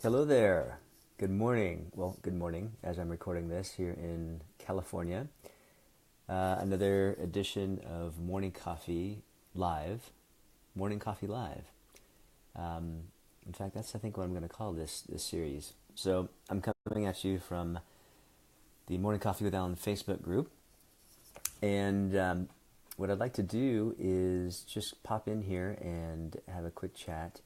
Hello there. Good morning. Well, good morning as I'm recording this here in California. Another edition of Morning Coffee Live. Morning Coffee Live. Um, in fact, that's I think what I'm going to call this series. So I'm coming at you from the Morning Coffee with Alan Facebook group, and what I'd like to do is just pop in here and have a quick chat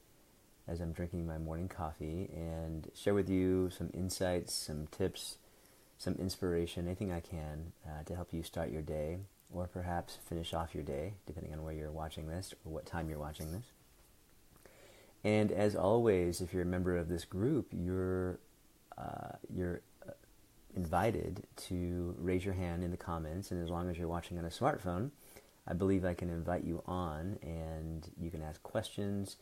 as I'm drinking my morning coffee and share with you some insights, some tips, some inspiration, anything I can to help you start your day or perhaps finish off your day, depending on where you're watching this or what time you're watching this. And as always, if you're a member of this group, you're invited to raise your hand in the comments, and as long as you're watching on a smartphone, I believe I can invite you on and you can ask questions.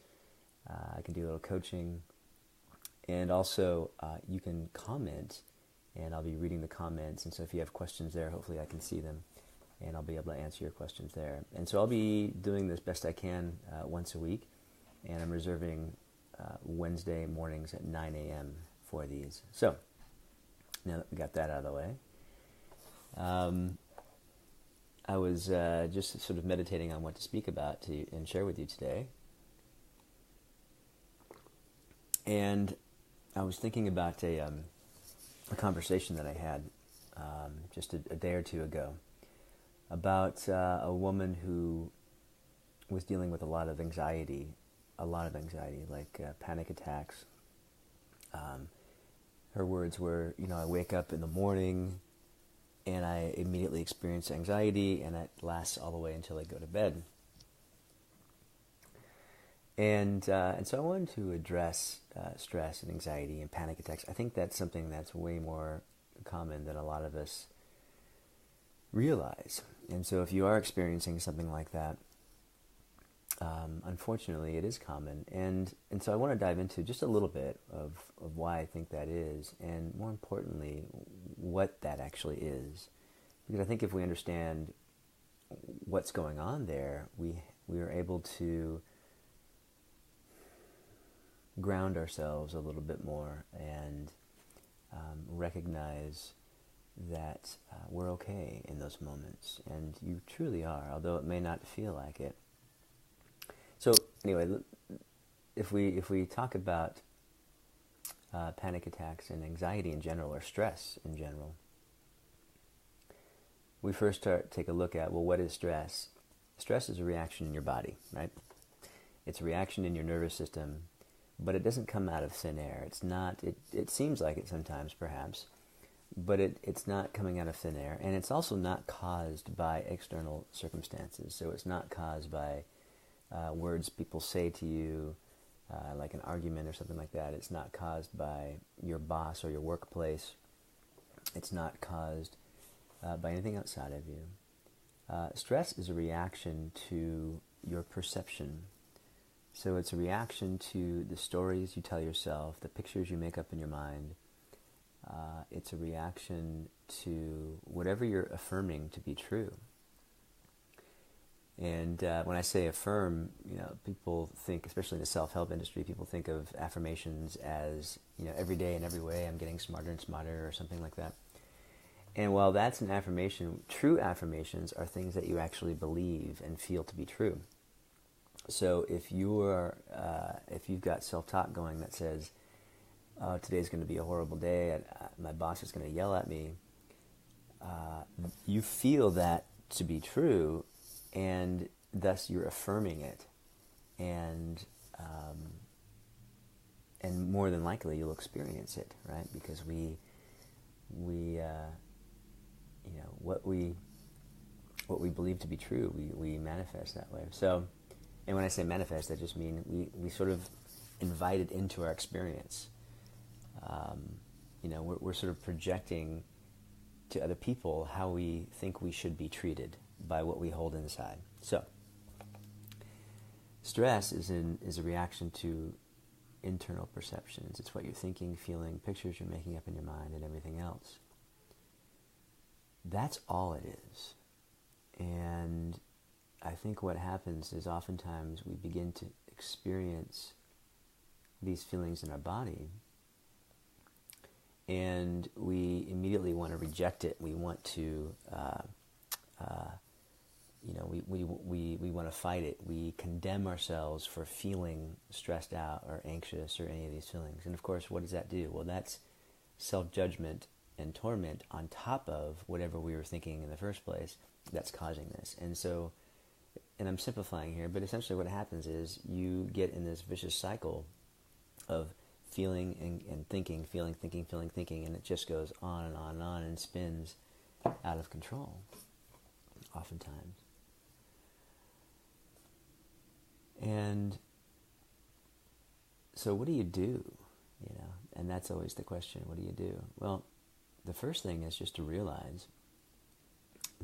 I can do a little coaching, and also you can comment, and I'll be reading the comments, and so if you have questions there, hopefully I can see them, and I'll be able to answer your questions there. And so I'll be doing this best I can once a week, and I'm reserving Wednesday mornings at 9 a.m. for these. So, now that we got that out of the way, I was just sort of meditating on what to speak about and share with you today. And I was thinking about a conversation that I had just a day or two ago about a woman who was dealing with a lot of anxiety, like panic attacks. Her words were, I wake up in the morning and I immediately experience anxiety, and it lasts all the way until I go to bed. And so I wanted to address stress and anxiety and panic attacks. I think that's something that's way more common than a lot of us realize. And so if you are experiencing something like that, unfortunately it is common. And so I want to dive into just a little bit of why I think that is, and more importantly, what that actually is. Because I think if we understand what's going on there, we are able to ground ourselves a little bit more and recognize that we're okay in those moments, and you truly are, although it may not feel like it. So anyway, if we talk about panic attacks and anxiety in general, or stress in general, we first take a look at, well, what is stress? Stress is a reaction in your body, right? It's a reaction in your nervous system, but it doesn't come out of thin air. It's not. It seems like it sometimes, perhaps, but it's not coming out of thin air, and it's also not caused by external circumstances. So it's not caused by words people say to you, like an argument or something like that. It's not caused by your boss or your workplace. It's not caused by anything outside of you. Stress is a reaction to your perception. So it's a reaction to the stories you tell yourself, the pictures you make up in your mind. It's a reaction to whatever you're affirming to be true. And when I say affirm, people think, especially in the self-help industry, people think of affirmations as, every day in every way I'm getting smarter and smarter or something like that. And while that's an affirmation, true affirmations are things that you actually believe and feel to be true. So if you've got self-talk going that says, oh, today's going to be a horrible day, my boss is going to yell at me, you feel that to be true, and thus you're affirming it, and more than likely you'll experience it, right? Because what we believe to be true, we manifest that way. So, and when I say manifest, I just mean we sort of invite it into our experience. We're sort of projecting to other people how we think we should be treated by what we hold inside. So, stress is a reaction to internal perceptions. It's what you're thinking, feeling, pictures you're making up in your mind, and everything else. That's all it is. And I think what happens is oftentimes we begin to experience these feelings in our body, and we immediately want to reject it. We want to, we want to fight it. We condemn ourselves for feeling stressed out or anxious or any of these feelings. And of course, what does that do? Well, that's self-judgment and torment on top of whatever we were thinking in the first place that's causing this. And so, and I'm simplifying here, but essentially what happens is you get in this vicious cycle of feeling and thinking, feeling, thinking, and it just goes on and on and on and spins out of control, oftentimes. And so what do you do? And that's always the question, what do you do? Well, the first thing is just to realize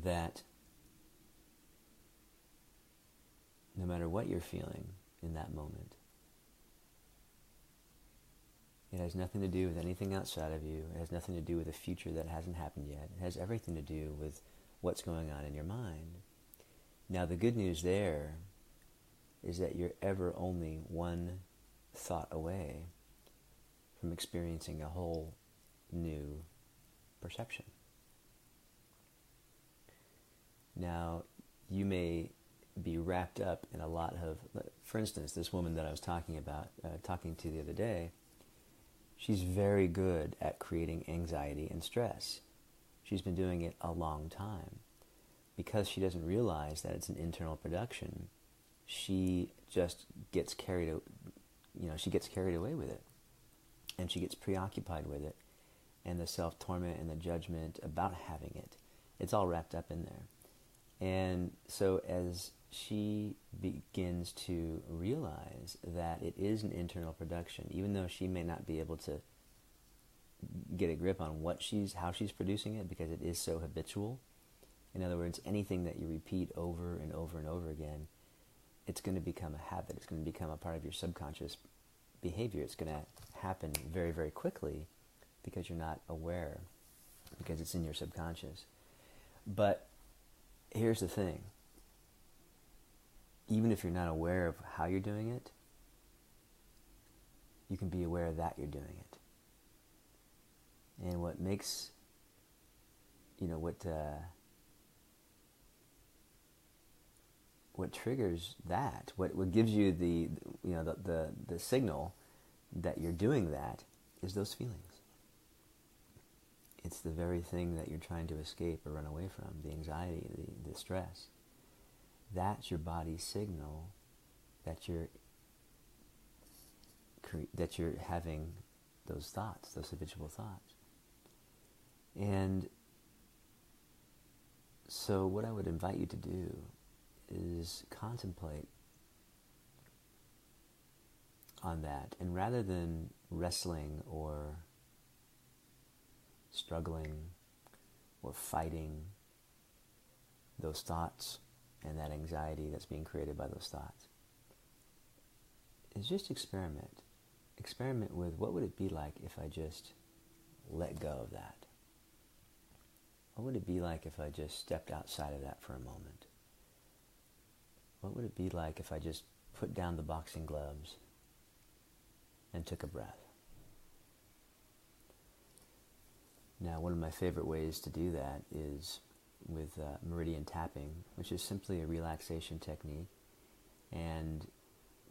that no matter what you're feeling in that moment, it has nothing to do with anything outside of you. It has nothing to do with a future that hasn't happened yet. It has everything to do with what's going on in your mind. Now, the good news there is that you're ever only one thought away from experiencing a whole new perception. Now, you may be wrapped up in a lot of, for instance, this woman that I was talking to the other day, she's very good at creating anxiety and stress. She's been doing it a long time. Because she doesn't realize that it's an internal production, she just gets carried away with it. And she gets preoccupied with it. And the self-torment and the judgment about having it, it's all wrapped up in there. And so as she begins to realize that it is an internal production, even though she may not be able to get a grip on how she's producing it because it is so habitual. In other words, anything that you repeat over and over and over again, it's going to become a habit. It's going to become a part of your subconscious behavior. It's going to happen very, very quickly because you're not aware, because it's in your subconscious. But here's the thing. Even if you're not aware of how you're doing it, you can be aware that you're doing it. And what makes, what triggers that, what gives you the signal that you're doing that is those feelings. It's the very thing that you're trying to escape or run away from, the anxiety, the stress. That's your body's signal that you're having those thoughts, those habitual thoughts. And so what I would invite you to do is contemplate on that. And rather than wrestling or struggling or fighting those thoughts and that anxiety that's being created by those thoughts, is just experiment. Experiment with what would it be like if I just let go of that? What would it be like if I just stepped outside of that for a moment? What would it be like if I just put down the boxing gloves and took a breath? Now, one of my favorite ways to do that is with meridian tapping, which is simply a relaxation technique. And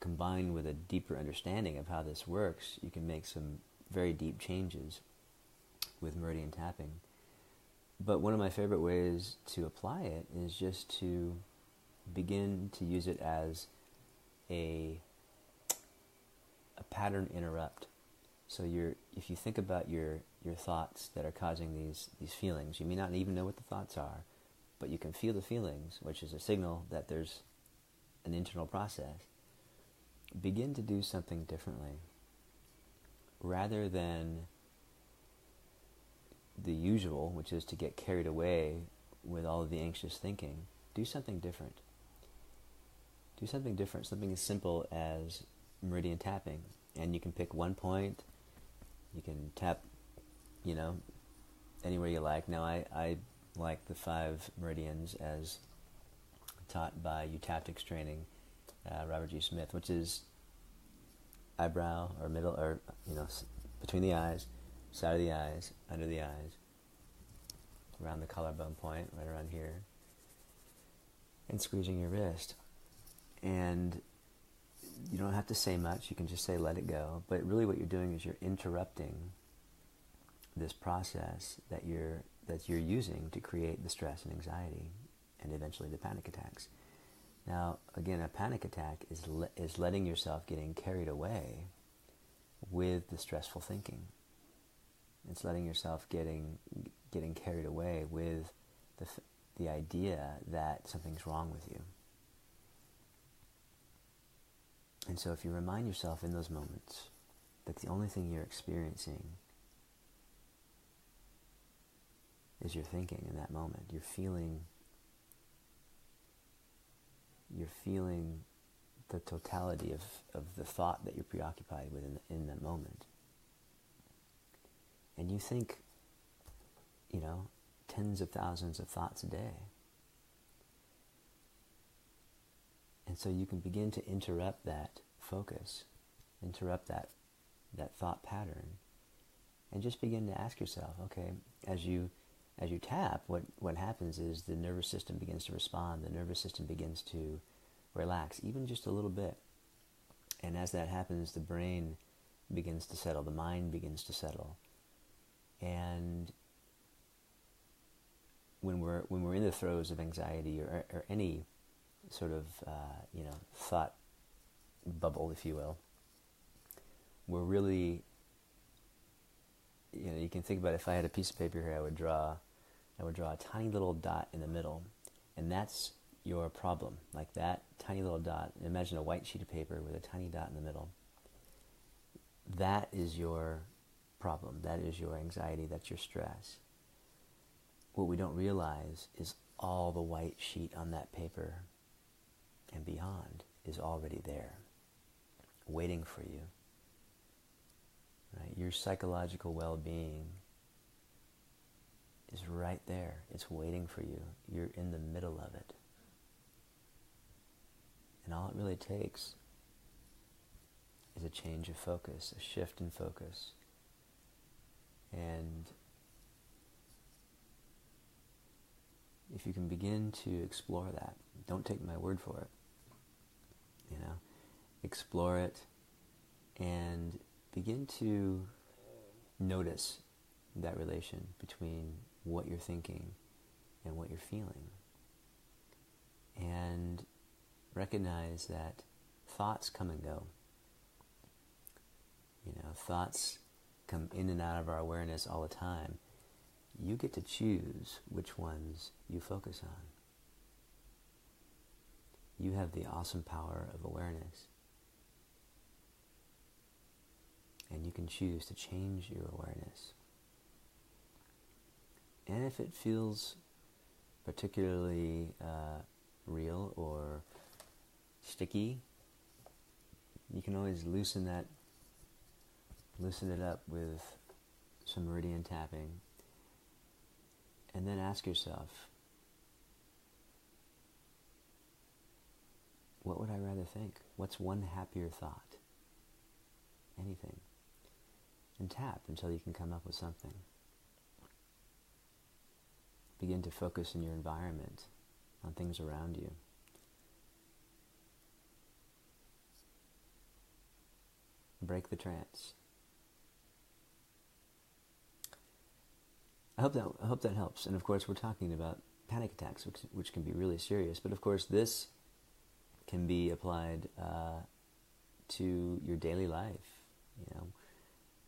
combined with a deeper understanding of how this works, you can make some very deep changes with meridian tapping. But one of my favorite ways to apply it is just to begin to use it as a pattern interrupt. So if you think about your thoughts that are causing these feelings, you may not even know what the thoughts are, but you can feel the feelings, which is a signal that there's an internal process. Begin to do something differently. Rather than the usual, which is to get carried away with all of the anxious thinking, do something different. Do something different, something as simple as meridian tapping. And you can pick one point, you can tap, anywhere you like. Now, I like the 5 meridians as taught by eutaptics training, Robert G. Smith, which is eyebrow or middle, or, between the eyes, side of the eyes, under the eyes, around the collarbone point, right around here, and squeezing your wrist. And you don't have to say much, you can just say let it go, but really what you're doing is you're interrupting this process that you're using to create the stress and anxiety and eventually the panic attacks. Now, again, a panic attack is letting yourself getting carried away with the stressful thinking. It's letting yourself getting carried away with the idea that something's wrong with you. And so if you remind yourself in those moments that the only thing you're experiencing is your thinking in that moment, you're feeling the totality of the thought that you're preoccupied with in that moment. And you think, tens of thousands of thoughts a day. And so you can begin to interrupt that focus, interrupt that thought pattern, and just begin to ask yourself, okay, as you tap, what happens is the nervous system begins to respond, the nervous system begins to relax, even just a little bit. And as that happens, the brain begins to settle, the mind begins to settle. And when we're in the throes of anxiety or any sort of thought bubble, if you will, we're really, you can think about it, if I had a piece of paper here, I would draw a tiny little dot in the middle, and that's your problem. Like that tiny little dot, imagine a white sheet of paper with a tiny dot in the middle. That is your problem, that is your anxiety, that's your stress. What we don't realize is all the white sheet on that paper and beyond is already there, waiting for you. Right? Your psychological well-being is right there. It's waiting for you. You're in the middle of it. And all it really takes is a change of focus, a shift in focus. And if you can begin to explore that, don't take my word for it. Explore it and begin to notice that relation between what you're thinking and what you're feeling. And recognize that thoughts come and go. Thoughts come in and out of our awareness all the time. You get to choose which ones you focus on. You have the awesome power of awareness. And you can choose to change your awareness. And if it feels particularly real or sticky, you can always loosen it up with some meridian tapping. And then ask yourself, what would I rather think? What's one happier thought? Anything. And tap until you can come up with something. Begin to focus in your environment, on things around you. Break the trance. I hope that helps. And of course, we're talking about panic attacks, which can be really serious. But of course, this can be applied to your daily life.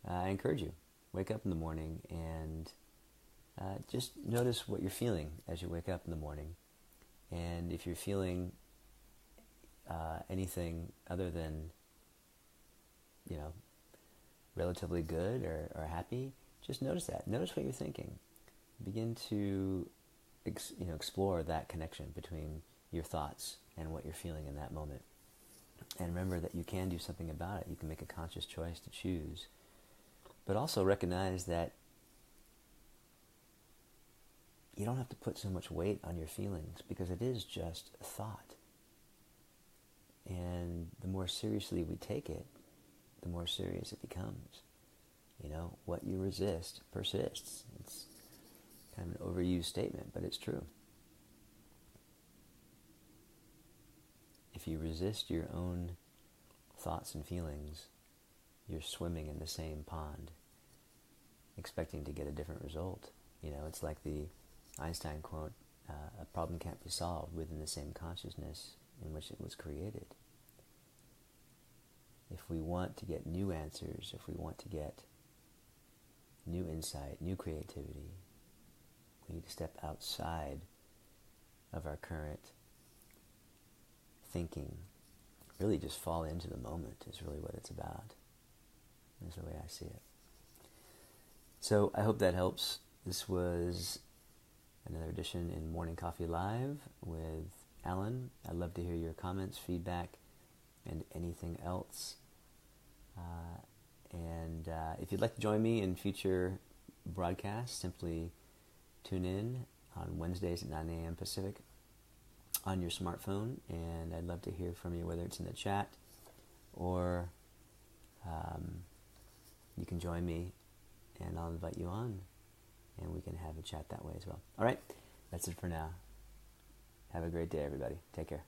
I encourage you, wake up in the morning and just notice what you're feeling as you wake up in the morning. And if you're feeling anything other than, relatively good or happy, just notice that. Notice what you're thinking. Begin to explore that connection between your thoughts and what you're feeling in that moment. And remember that you can do something about it. You can make a conscious choice to choose. But also recognize that you don't have to put so much weight on your feelings, because it is just a thought. And the more seriously we take it, the more serious it becomes. What you resist persists. It's kind of an overused statement, but it's true. If you resist your own thoughts and feelings, you're swimming in the same pond, expecting to get a different result. It's like the Einstein quote, a problem can't be solved within the same consciousness in which it was created. If we want to get new answers, if we want to get new insight, new creativity, we need to step outside of our current thinking. Really just fall into the moment is really what it's about. That's the way I see it. So I hope that helps. This was another edition in Morning Coffee Live with Alan. I'd love to hear your comments, feedback, and anything else. And if you'd like to join me in future broadcasts, simply tune in on Wednesdays at 9 a.m. Pacific on your smartphone, and I'd love to hear from you, whether it's in the chat or you can join me and I'll invite you on and we can have a chat that way as well. All right, that's it for now. Have a great day, everybody. Take care.